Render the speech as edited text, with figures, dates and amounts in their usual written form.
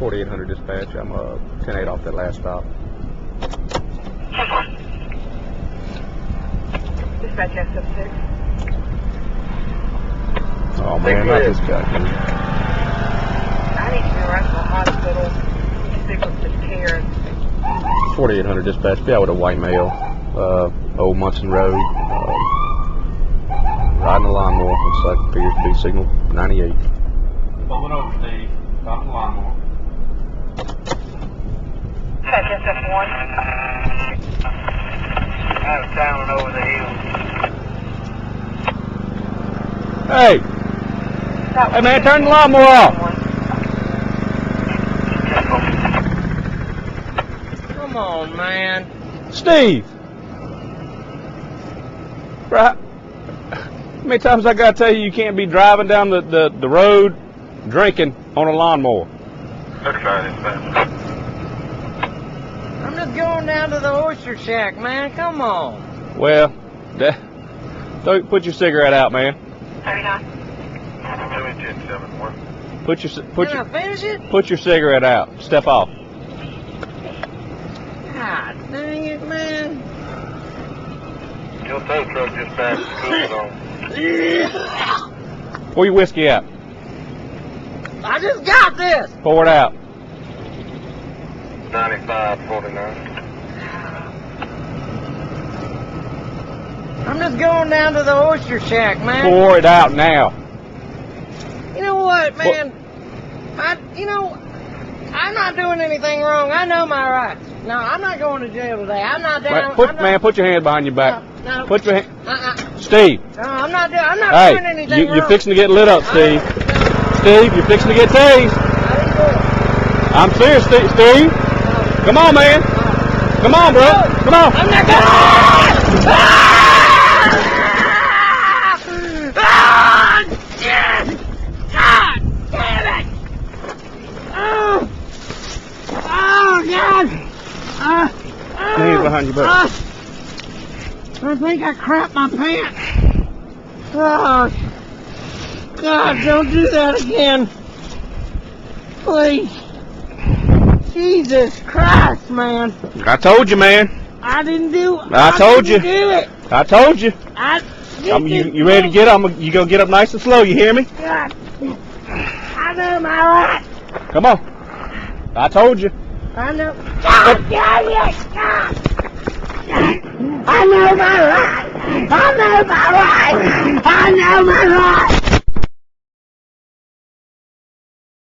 4800 dispatch. I'm 10-8 off that last stop. Dispatch SF6. Oh man, not this guy. I need to be rushed to the hospital. Signal's just tearing. 4800 dispatch. Be out with a white male. Old Munson Road. Riding a lawnmower. Looks like appears to be signal 98. Pulling over, Steve. Stop the lawnmower. Dispatch SF1. Out of town and over the hill. Hey! Hey man, turn the lawnmower off! Come on, man. Steve! Right. How many times I gotta tell you you can't be driving down the road drinking on a lawnmower? Let's try this, man. I'm just going down to the oyster shack, man. Come on. Well, put your cigarette out, man. 39. Put Can I finish it? Put your cigarette out. Step off. God dang it, man. Your tow truck just passed the cooling on. Pour your whiskey out. I just got this. Pour it out. 95.49. I'm just going down to the oyster shack, man. Pour it out now. You know what, man? I'm not doing anything wrong. I know my rights. No, I'm not going to jail today. I'm not down. Put your hands behind your back. No. Put your hand. Steve. No, I'm not Hey, doing anything wrong. you're fixing to get lit up, Steve. Steve, you're fixing to get tased. I'm serious, Steve. Come on, man. Come on, bro. Come on. I'm not going. God damn it! Oh God! Hands behind your back. I think I crapped my pants. Oh, God, don't do that again. Please. Jesus Christ, man. I told you, man. I didn't do it. I told you. Do it. I told you. You ready to get up? You gonna get up nice and slow, you hear me? God. I know my rights. Come on. I told you. I know. God damn it! God. I know my rights. I know my rights. I know my rights.